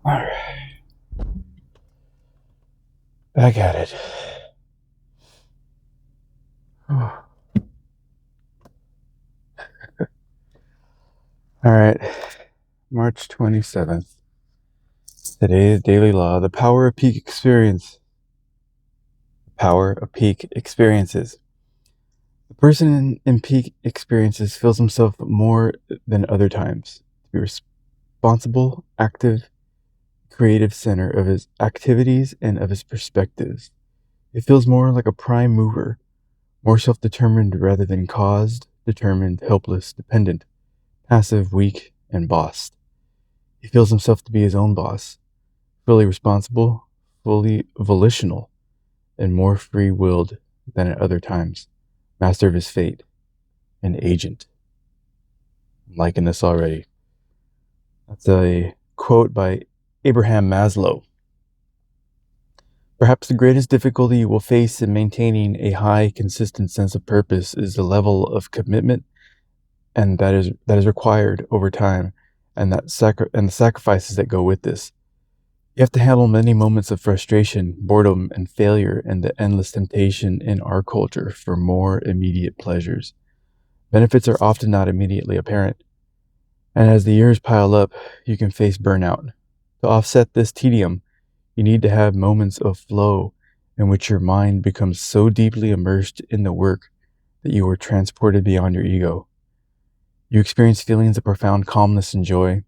All right, back at it. All right, March 27th. Today's daily law: the power of peak experience. The power of peak experiences. The person in peak experiences feels himself more than other times to be responsible, active, creative center of his activities and of his perspectives. It feels more like a prime mover, more self-determined rather than caused, determined, helpless, dependent, passive, weak, and bossed. He feels himself to be his own boss, fully responsible, fully volitional, and more free-willed than at other times, master of his fate, an agent. I'm liking this already. That's a quote by Abraham Maslow. Perhaps the greatest difficulty you will face in maintaining a high, consistent sense of purpose is the level of commitment and that is required over time, and the sacrifices that go with this. You have to handle many moments of frustration, boredom, and failure, and the endless temptation in our culture for more immediate pleasures. Benefits are often not immediately apparent, and as the years pile up, you can face burnout. To offset this tedium, you need to have moments of flow in which your mind becomes so deeply immersed in the work that you are transported beyond your ego. You experience feelings of profound calmness and joy.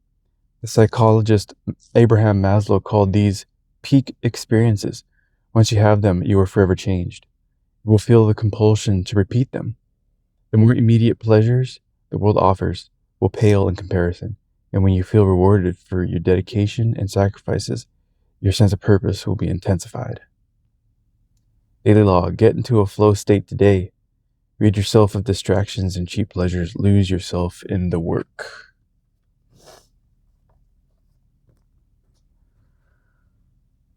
The psychologist Abraham Maslow called these peak experiences. Once you have them, you are forever changed. You will feel the compulsion to repeat them. The more immediate pleasures the world offers will pale in comparison, and when you feel rewarded for your dedication and sacrifices, your sense of purpose will be intensified. Daily law: get into a flow state today. Rid yourself of distractions and cheap pleasures. Lose yourself in the work.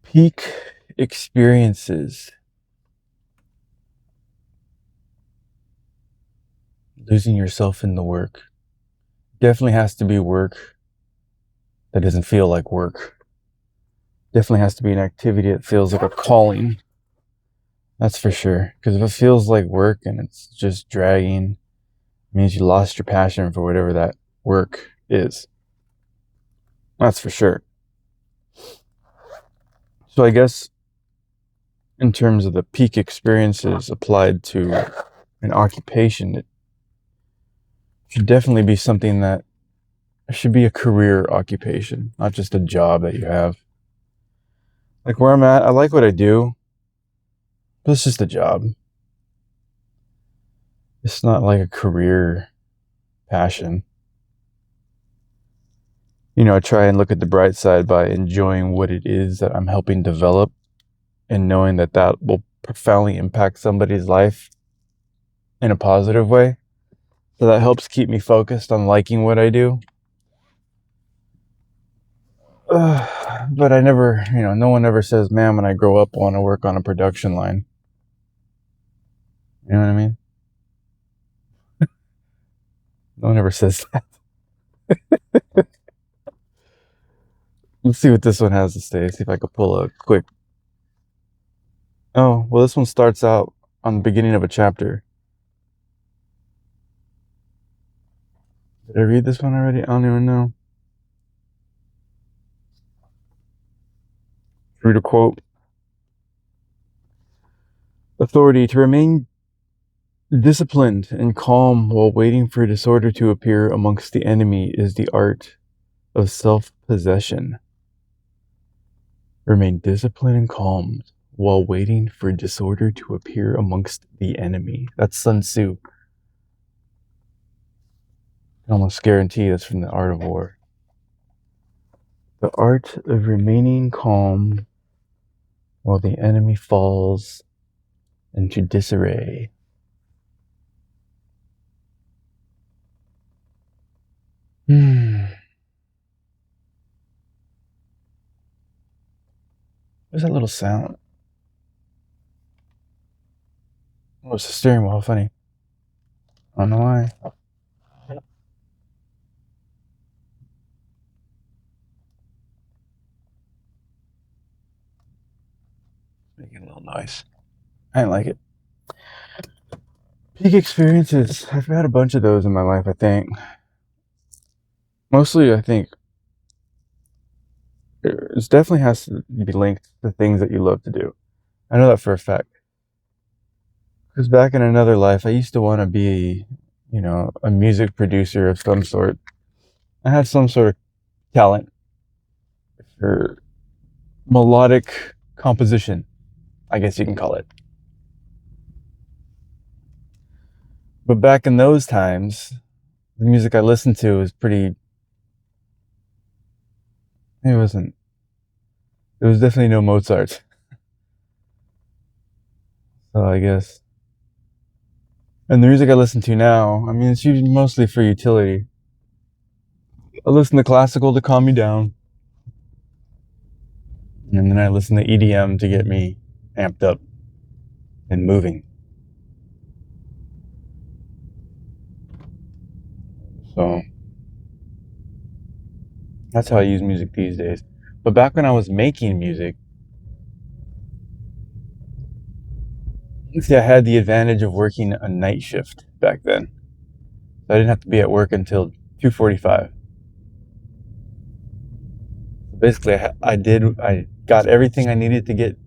Peak experiences. Losing yourself in the work. Definitely has to be work that doesn't feel like work. Definitely has to be an activity that feels like a calling. That's for sure. Because if it feels like work and it's just dragging, it means you lost your passion for whatever that work is. That's for sure. So I guess in terms of the peak experiences applied to an occupation, it should definitely be something that should be a career occupation, not just a job that you have. Like where I'm at, I like what I do, but it's just a job. It's not like a career passion. I try and look at the bright side by enjoying what it is that I'm helping develop and knowing that that will profoundly impact somebody's life in a positive way. So that helps keep me focused on liking what I do. But I never, no one ever says, man, when I grow up, I want to work on a production line. You know what I mean? No one ever says that. Let's see what this one has to say. See if I could pull a quick. Oh, well, this one starts out on the beginning of a chapter. Did I read this one already? I don't even know. Read a quote. Authority: to remain disciplined and calm while waiting for disorder to appear amongst the enemy is the art of self-possession. Remain disciplined and calm while waiting for disorder to appear amongst the enemy. That's Sun Tzu. I can almost guarantee that's from The Art of War. The art of remaining calm while the enemy falls into disarray. What's that little sound? Oh, it's the steering wheel. How funny. I don't know why. making a little noise. I didn't like it. Peak experiences. I've had a bunch of those in my life, I think. Mostly, I think it definitely has to be linked to things that you love to do. I know that for a fact. Because back in another life, I used to want to be, a music producer of some sort. I had some sort of talent for melodic composition, I guess you can call it. But back in those times, the music I listened to was pretty. It wasn't. It was definitely no Mozart. So I guess. And the music I listen to now, I mean, it's usually mostly for utility. I listen to classical to calm me down. And then I listen to EDM to get me amped up and moving. So that's how I use music these days. But back when I was making music, see, I had the advantage of working a night shift back then. So I didn't have to be at work until 2:45. Basically, I got everything I needed to get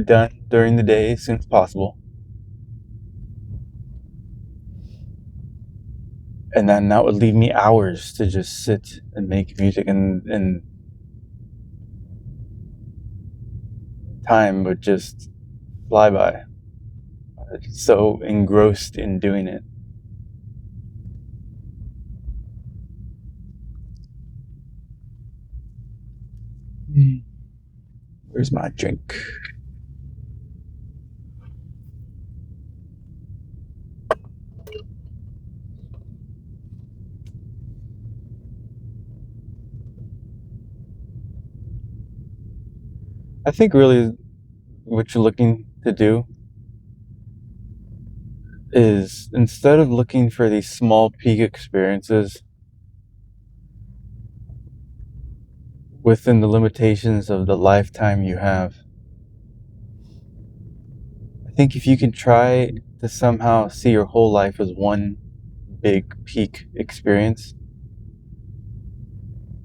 done during the day as soon as possible. And then that would leave me hours to just sit and make music, and time would just fly by. I was so engrossed in doing it. Where's my drink? I think really what you're looking to do is, instead of looking for these small peak experiences within the limitations of the lifetime you have, I think if you can try to somehow see your whole life as one big peak experience,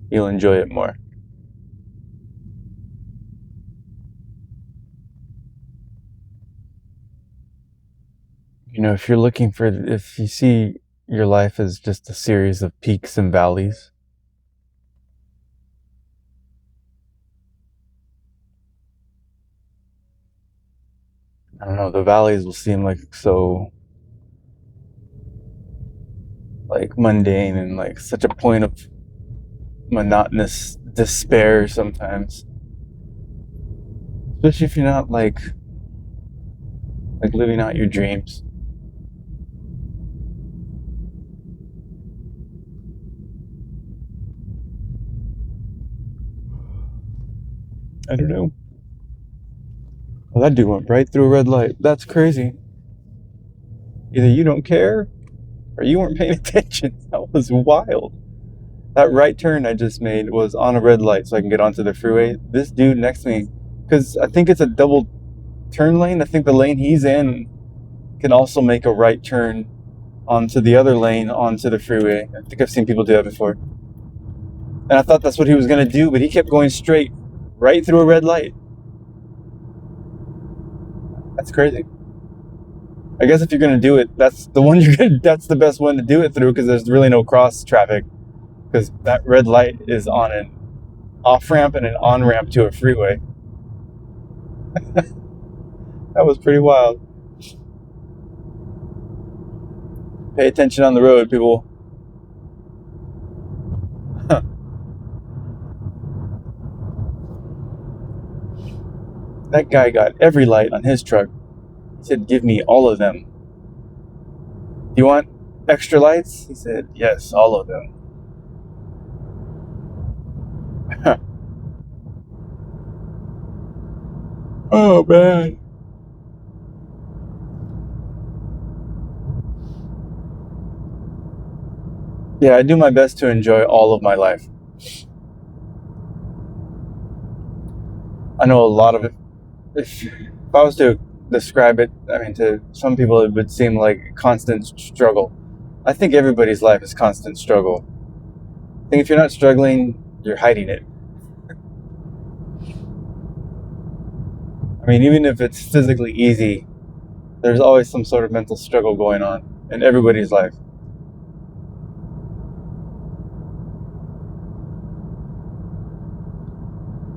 you'll enjoy it more. If you see your life as just a series of peaks and valleys, I don't know, the valleys will seem so mundane and such a point of monotonous despair sometimes. Especially if you're not living out your dreams. I don't know. Well, that dude went right through a red light. That's crazy. Either you don't care or you weren't paying attention. That was wild. That right turn I just made was on a red light so I can get onto the freeway. This dude next to me, because I think it's a double turn lane. I think the lane he's in can also make a right turn onto the other lane onto the freeway. I think I've seen people do that before. And I thought that's what he was going to do, but he kept going straight right through a red light. That's crazy. I guess if you're going to do it, that's the best one to do it through, because there's really no cross traffic, because that red light is on an off ramp and an on ramp to a freeway. That was pretty wild. Pay attention on the road, people. That guy got every light on his truck. He said, "Give me all of them." "Do you want extra lights?" He said, "Yes, all of them." Oh, man. Yeah, I do my best to enjoy all of my life. I know a lot of it. If I was to describe it, I mean, to some people it would seem like constant struggle. I think everybody's life is constant struggle. I think if you're not struggling, you're hiding it. I mean, even if it's physically easy, there's always some sort of mental struggle going on in everybody's life.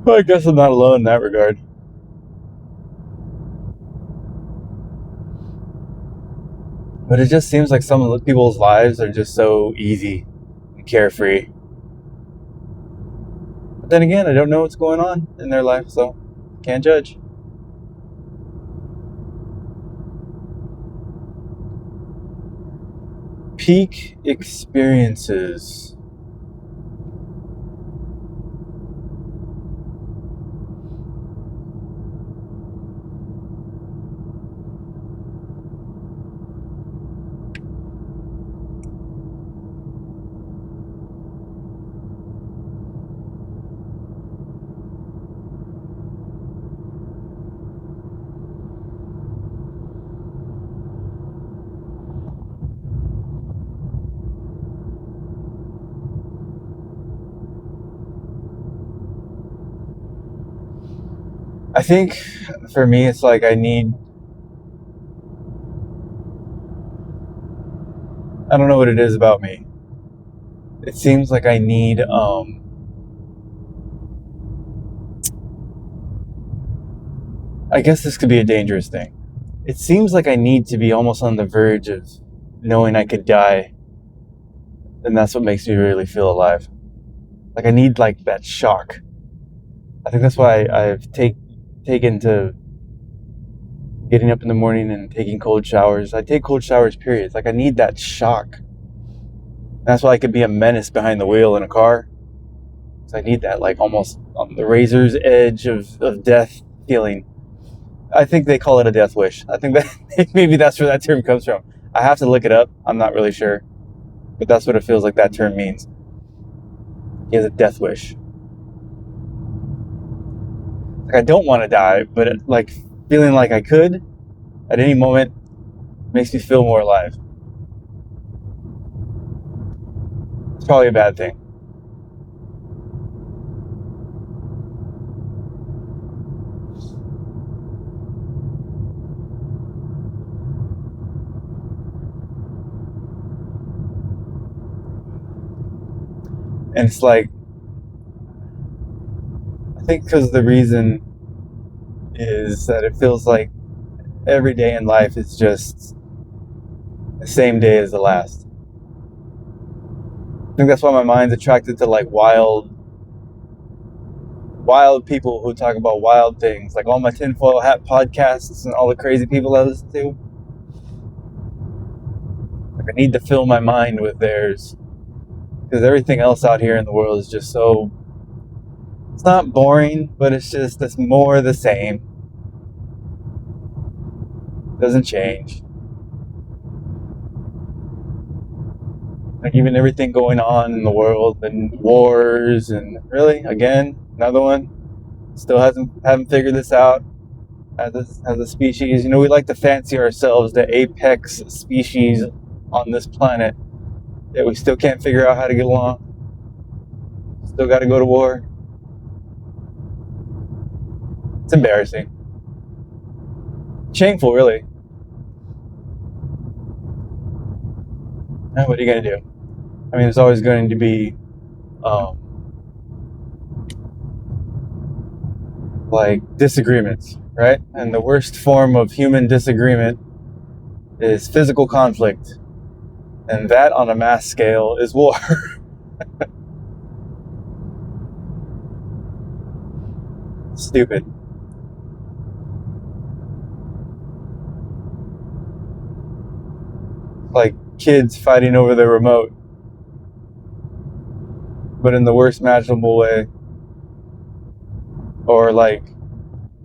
Well, I guess I'm not alone in that regard. But it just seems like some of the people's lives are just so easy and carefree. But then again, I don't know what's going on in their life, so can't judge. Peak experiences. I think for me, it's like I don't know what it is about me. It seems like I need, I guess this could be a dangerous thing. It seems like I need to be almost on the verge of knowing I could die, and that's what makes me really feel alive. Like I need like that shock. I think that's why I've taken to getting up in the morning and taking cold showers. I take cold showers, period. Like I need that shock. That's why I could be a menace behind the wheel in a car. So I need that, like almost on the razor's edge of death feeling. I think they call it a death wish. I think that maybe that's where that term comes from. I have to look it up. I'm not really sure, but that's what it feels like that term means. He has a death wish. Like I don't want to die, but like feeling like I could at any moment makes me feel more alive. It's probably a bad thing. And it's like, I think because the reason is that it feels like every day in life is just the same day as the last. I think that's why my mind's attracted to like wild people who talk about wild things, like all my tinfoil hat podcasts and all the crazy people I listen to. Like I need to fill my mind with theirs, because everything else out here in the world is just so, it's not boring, but it's more the same. It doesn't change. Like even everything going on in the world and wars and really again another one. Still haven't figured this out as a species. You know, we like to fancy ourselves the apex species on this planet, yet we still can't figure out how to get along. Still got to go to war. It's embarrassing. Shameful, really. What are you gonna do? I mean, there's always going to be like disagreements, right? And the worst form of human disagreement is physical conflict, and that on a mass scale is war. Stupid. Like kids fighting over the remote, but in the worst imaginable way. Or like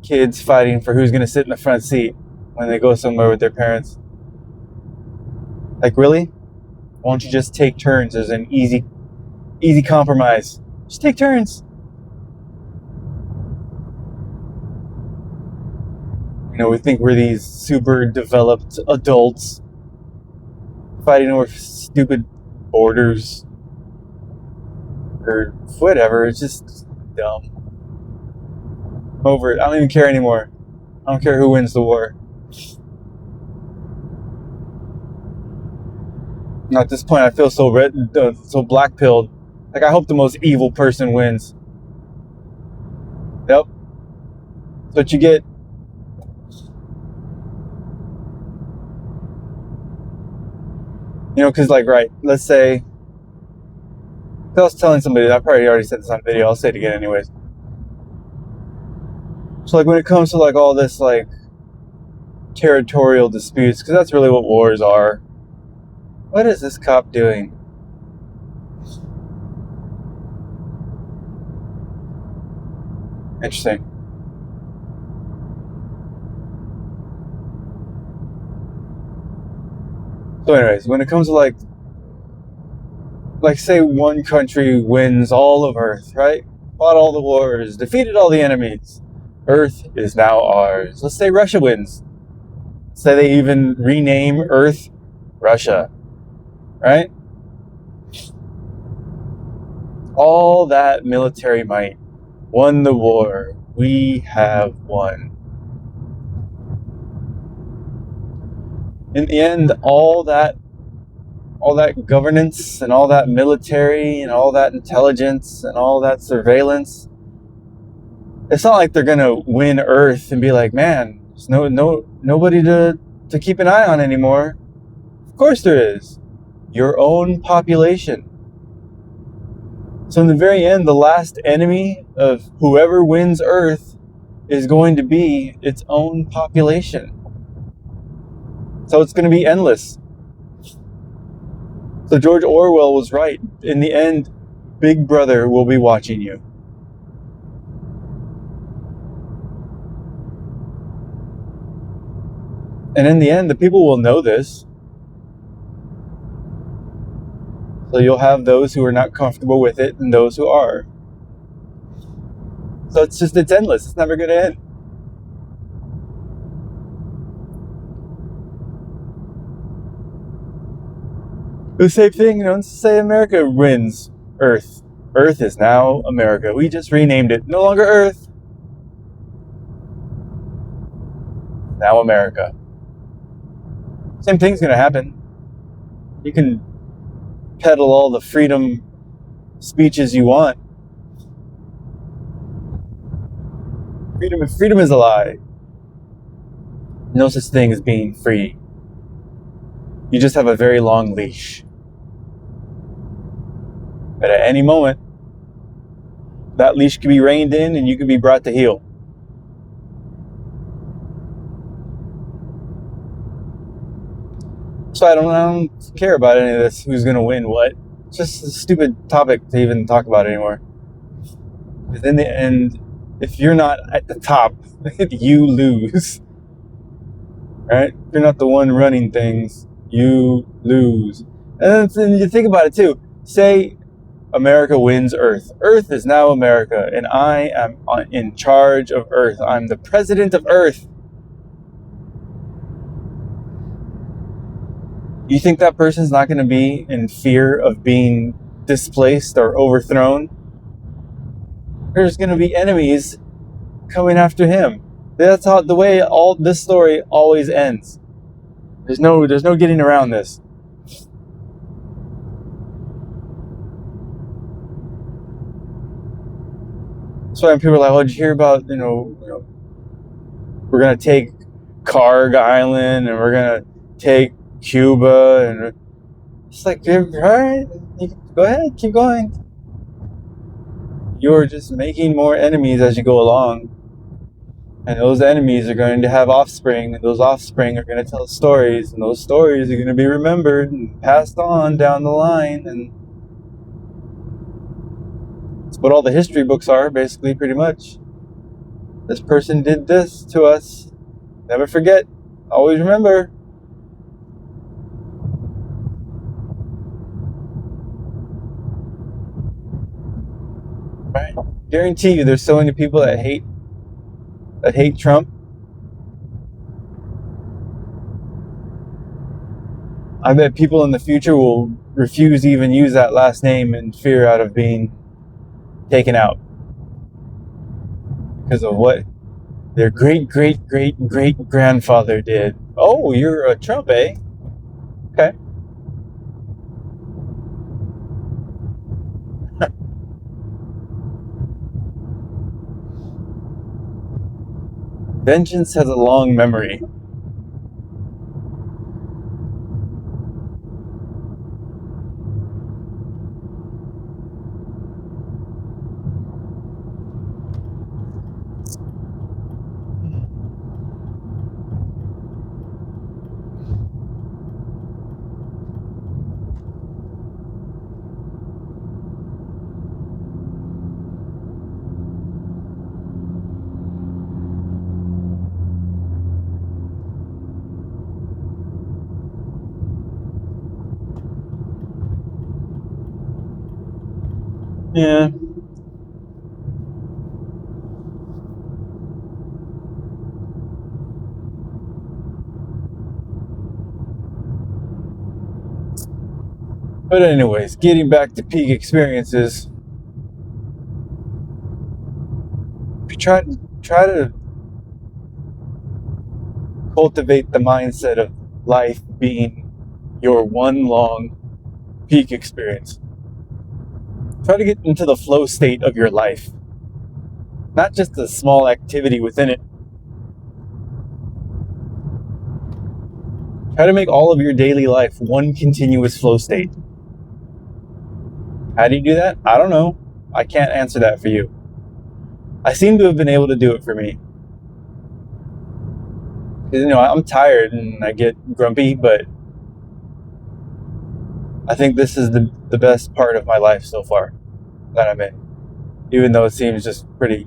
kids fighting for who's going to sit in the front seat when they go somewhere with their parents. Like, really? Why don't you just take turns as an easy compromise? Just take turns. We think we're these super developed adults fighting over stupid borders or whatever. It's just dumb. I'm over it. I don't even care anymore. I don't care who wins the war. And at this point, I feel so so black-pilled. Like, I hope the most evil person wins. Yep. That's what you get. Because, like, right, let's say, I was telling somebody, I probably already said this on video, I'll say it again anyways. So, like, when it comes to, like, all this, like, territorial disputes, because that's really what wars are. What is this cop doing? Interesting. So anyways, when it comes to like say one country wins all of Earth, right? Fought all the wars, defeated all the enemies. Earth is now ours. Let's say Russia wins. Say they even rename Earth Russia, right? All that military might won the war. We have won. In the end, all that governance and all that military and all that intelligence and all that surveillance, it's not like they're gonna win Earth and be like, man, there's nobody to keep an eye on anymore. Of course there is. Your own population. So in the very end, the last enemy of whoever wins Earth is going to be its own population. So it's going to be endless. So George Orwell was right. In the end, Big Brother will be watching you. And in the end, the people will know this. So you'll have those who are not comfortable with it and those who are. So it's endless. It's never going to end. The same thing, let's say America wins Earth. Earth is now America. We just renamed it. No longer Earth. Now America. Same thing's going to happen. You can peddle all the freedom speeches you want. Freedom is a lie. No such thing as being free. You just have a very long leash. But at any moment, that leash can be reined in and you can be brought to heel. So I don't care about any of this, who's going to win what. It's just a stupid topic to even talk about anymore. Because in the end, if you're not at the top, you lose. Right? If you're not the one running things, you lose. And then you think about it too. Say America wins Earth. Earth is now America, and I am in charge of Earth. I'm the president of Earth. You think that person's not going to be in fear of being displaced or overthrown? There's going to be enemies coming after him. That's how the way all this story always ends. There's no getting around this. That's why when people are like, "Oh, did you hear about we're gonna take Karg Island and we're gonna take Cuba," and it's like, all right, go ahead, keep going. You're just making more enemies as you go along, and those enemies are going to have offspring, and those offspring are going to tell stories, and those stories are going to be remembered and passed on down the line, and that's what all the history books are, basically, pretty much. This person did this to us. Never forget. Always remember. Right? Guarantee you there's so many people that hate Trump. I bet people in the future will refuse to even use that last name in fear out of being taken out because of what their great great great great grandfather did. Oh, you're a Trump, eh? Okay. Vengeance has a long memory. Yeah. But anyways, getting back to peak experiences, if you try to cultivate the mindset of life being your one long peak experience. Try to get into the flow state of your life, not just a small activity within it. Try to make all of your daily life one continuous flow state. How do you do that? I don't know. I can't answer that for you. I seem to have been able to do it for me. You know, I'm tired and I get grumpy, but I think this is the best part of my life so far that I'm in. Even though it seems just pretty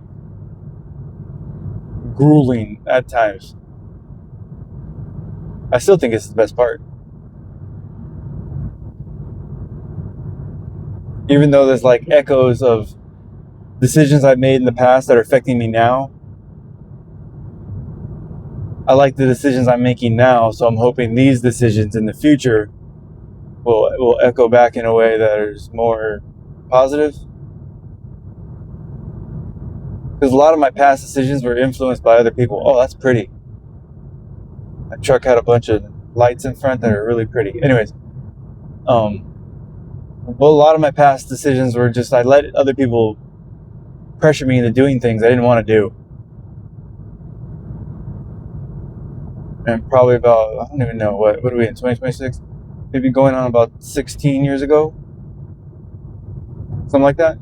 grueling at times. I still think it's the best part. Even though there's like echoes of decisions I've made in the past that are affecting me now, I like the decisions I'm making now, so I'm hoping these decisions in the future will echo back in a way that is more positive. Because a lot of my past decisions were influenced by other people. Oh, that's pretty. That truck had a bunch of lights in front that are really pretty. Anyways, well, a lot of my past decisions were just I let other people pressure me into doing things I didn't want to do. And probably about, I don't even know, what are we in, 2026? Maybe going on about 16 years ago? Something like that.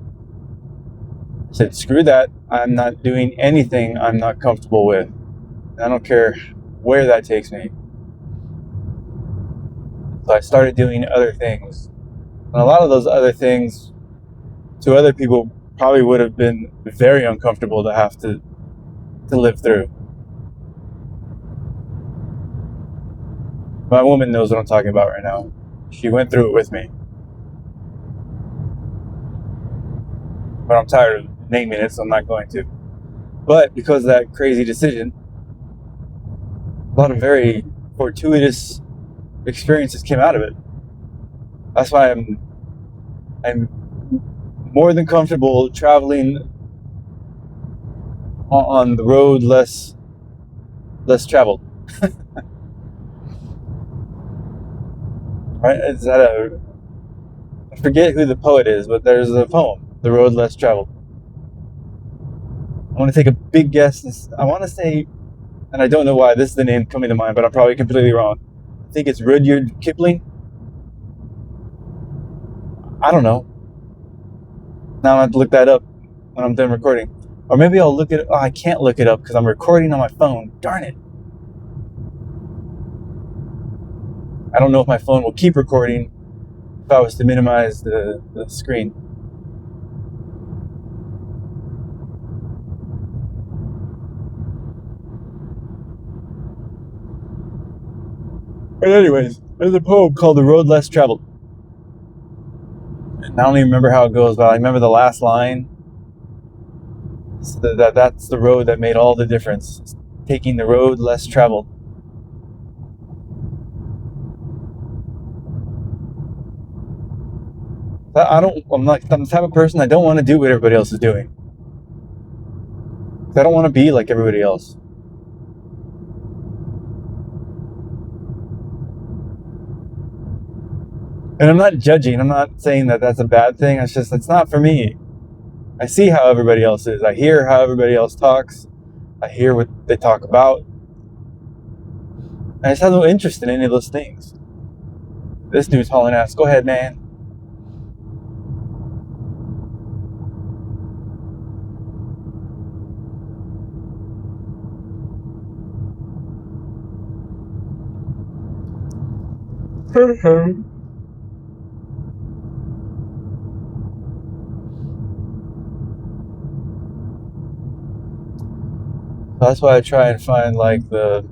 I said, screw that. I'm not doing anything I'm not comfortable with. I don't care where that takes me. So I started doing other things. And a lot of those other things, to other people, probably would have been very uncomfortable to have to live through. My woman knows what I'm talking about right now. She went through it with me. But I'm tired of naming it, so I'm not going to. But because of that crazy decision, a lot of very fortuitous experiences came out of it. That's why I'm more than comfortable traveling on the road less traveled. Right? Is that I forget who the poet is, but there's a poem, "The Road Less Traveled." I want to take a big guess. I want to say, and I don't know why this is the name coming to mind, but I'm probably completely wrong. I think it's Rudyard Kipling. I don't know. Now I have to look that up when I'm done recording. Or maybe I'll look it. Oh, I can't look it up because I'm recording on my phone. Darn it. I don't know if my phone will keep recording if I was to minimize the screen. But anyways, there's a poem called "The Road Less Traveled." And I don't even remember how it goes, but I remember the last line. So that's the road that made all the difference. It's taking the road less traveled. I'm the type of person I don't want to do what everybody else is doing. I don't want to be like everybody else. And I'm not judging. I'm not saying that that's a bad thing. It's not for me. I see how everybody else is. I hear how everybody else talks. I hear what they talk about. I just have no interest in any of those things. This dude's hauling ass. Go ahead, man. That's why I try and find like the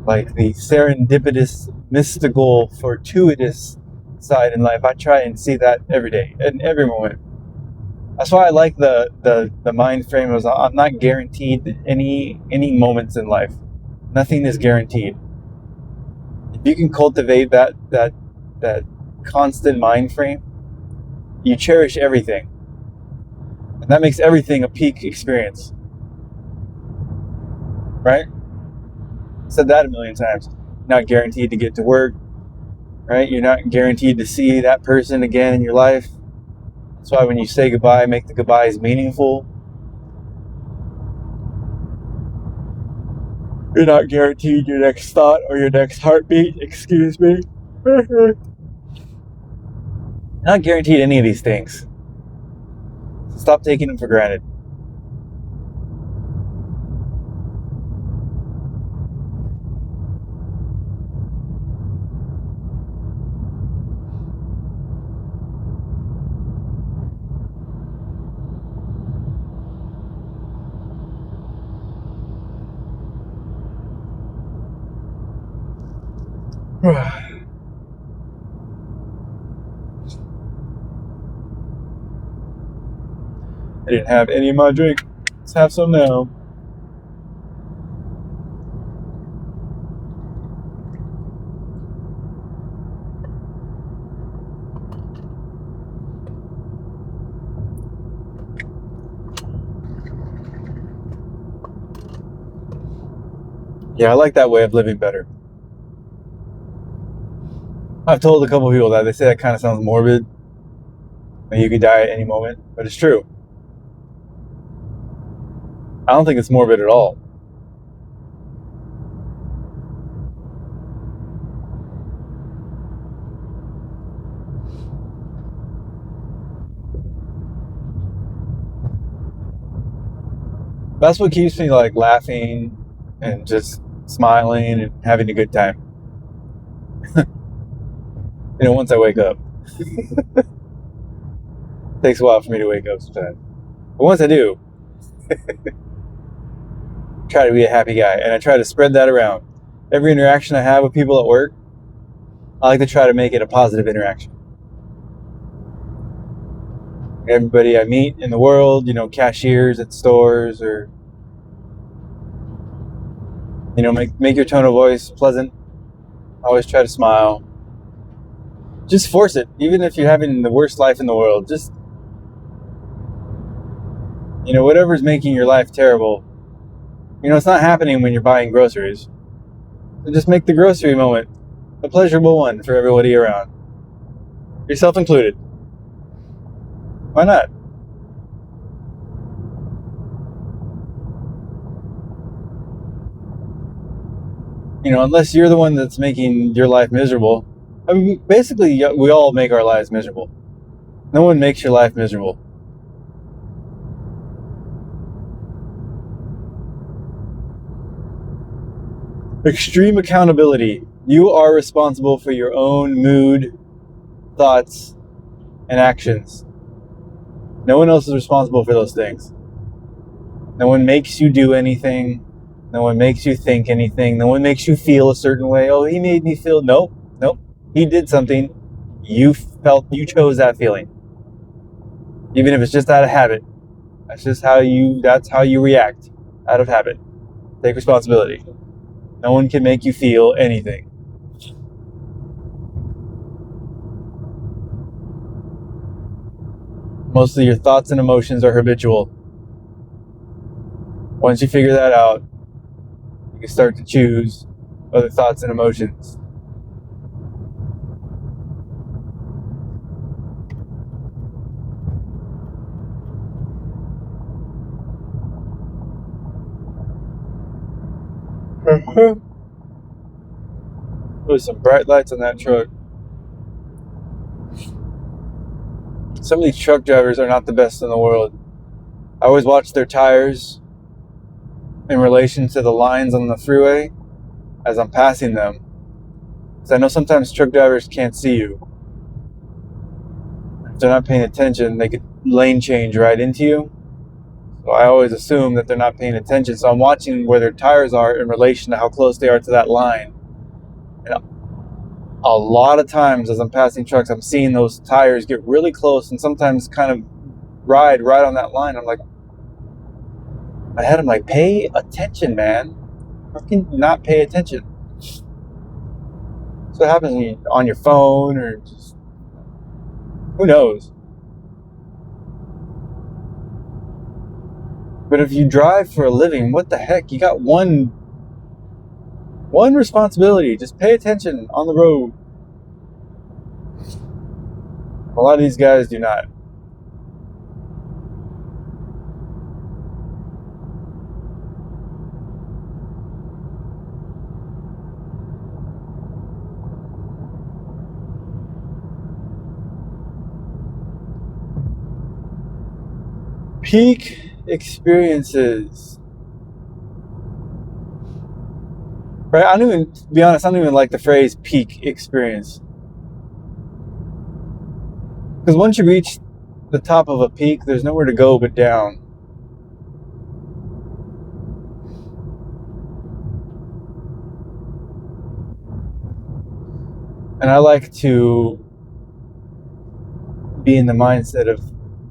serendipitous, mystical, fortuitous side in life. I try and see that every day, in every moment. That's why I like the mind frame of I'm not guaranteed any moments in life. Nothing is guaranteed. If you can cultivate that constant mind frame, you cherish everything. And that makes everything a peak experience. Right? Said that a million times. Not guaranteed to get to work, right? You're not guaranteed to see that person again in your life. That's why when you say goodbye, make the goodbyes meaningful. You're not guaranteed your next thought or your next heartbeat, excuse me. Not guaranteed any of these things. Stop taking them for granted. I didn't have any of my drink. Let's have some now. Yeah, I like that way of living better. I've told a couple of people that. They say that kind of sounds morbid, that you could die at any moment, but it's true. I don't think it's morbid at all. That's what keeps me like laughing and just smiling and having a good time. Once I wake up. It takes a while for me to wake up sometimes. But once I do, try to be a happy guy, and I try to spread that around. Every interaction I have with people at work, I like to try to make it a positive interaction. Everybody I meet in the world, cashiers at stores, or make your tone of voice pleasant. Always try to smile. Just force it, even if you're having the worst life in the world. Just whatever's making your life terrible. It's not happening when you're buying groceries. So just make the grocery moment a pleasurable one for everybody around, yourself included. Why not? Unless you're the one that's making your life miserable. I mean, basically, we all make our lives miserable. No one makes your life miserable. Extreme accountability. You are responsible for your own mood, thoughts, and actions. No one else is responsible for those things. No one makes you do anything. No one makes you think anything. No one makes you feel a certain way. Oh, he made me feel. Nope. He did something. You chose that feeling. Even if it's just out of habit. That's how you react. Out of habit. Take responsibility. No one can make you feel anything. Mostly your thoughts and emotions are habitual. Once you figure that out, you can start to choose other thoughts and emotions. There's some bright lights on that truck. Some of these truck drivers are not the best in the world. I always watch their tires in relation to the lines on the freeway as I'm passing them. Because I know sometimes truck drivers can't see you. If they're not paying attention, they could lane change right into you. So I always assume that they're not paying attention. So I'm watching where their tires are in relation to how close they are to that line. And a lot of times as I'm passing trucks, I'm seeing those tires get really close and sometimes kind of ride right on that line. I'm like, I had him like, pay attention, man. How can you not pay attention? So it happens when you're on your phone or just, who knows? But if you drive for a living, what the heck? You got one responsibility. Just pay attention on the road. A lot of these guys do not. Peak experiences. Right? I don't even, to be honest, I don't even like the phrase peak experience. Because once you reach the top of a peak, there's nowhere to go but down. And I like to be in the mindset of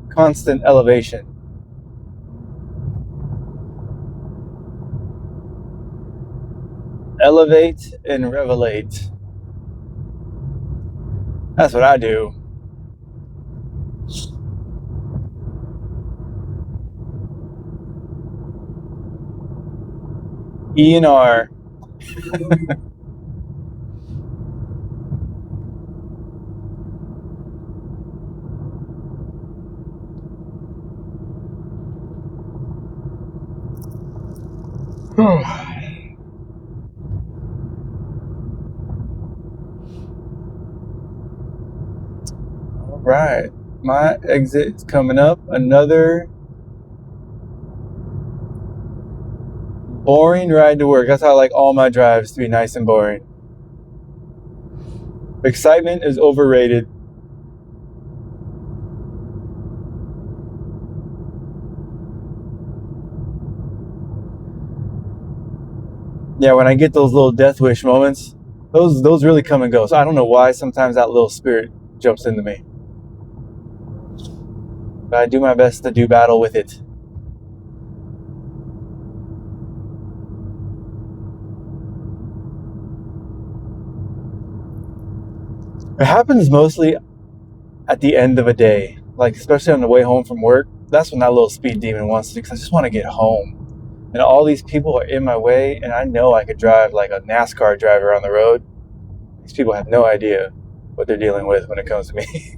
constant elevation. Elevate and revelate. That's what I do. E and R. All right. My exit's coming up. Another boring ride to work. That's how I like all my drives to be nice and boring. Excitement is overrated. Yeah, when I get those little death wish moments, those really come and go. So I don't know why sometimes that little spirit jumps into me. But I do my best to do battle with it. It happens mostly at the end of a day, like especially on the way home from work. That's when that little speed demon wants to, because I just want to get home. And all these people are in my way, and I know I could drive like a NASCAR driver on the road. These people have no idea what they're dealing with when it comes to me.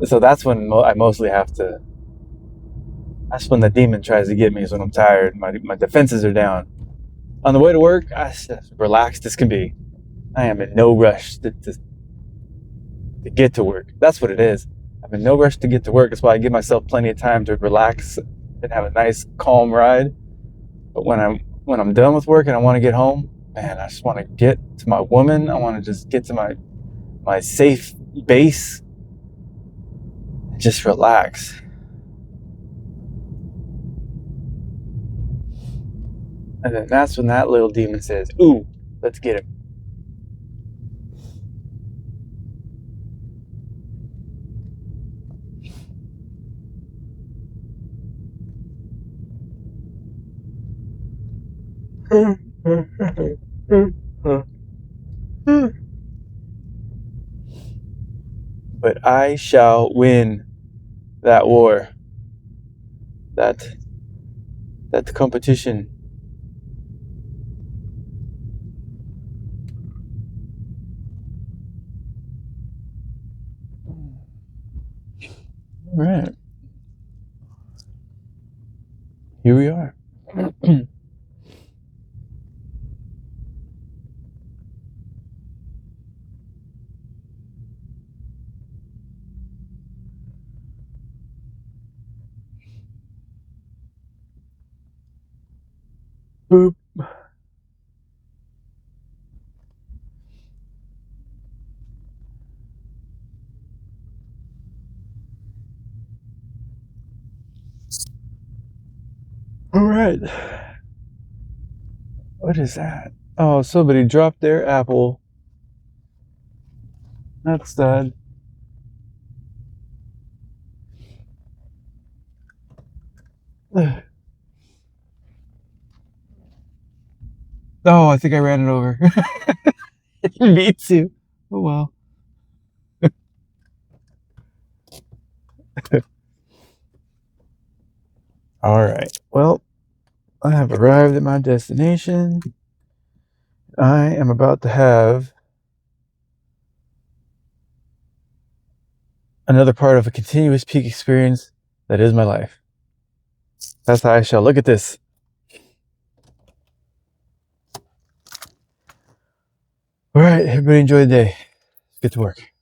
So that's when I mostly have to. That's when the demon tries to get me, is when I'm tired. My defenses are down. On the way to work, I'm relaxed as can be. I am in no rush to get to work. That's what it is. I'm in no rush to get to work. That's why I give myself plenty of time to relax and have a nice, calm ride. But when I'm done with work and I want to get home, man, I just want to get to my woman. I want to just get to my safe base and just relax. And then that's when that little demon says, "Ooh, let's get him." But I shall win that war. That competition. All right. Here we are. Boop. All right. What is that? Oh, somebody dropped their apple. That's sad. Oh, I think I ran it over. Me too. Oh well. All right. Well, I have arrived at my destination. I am about to have another part of a continuous peak experience that is my life. That's how I shall look at this. All right, everybody enjoy the day. Let's get to work.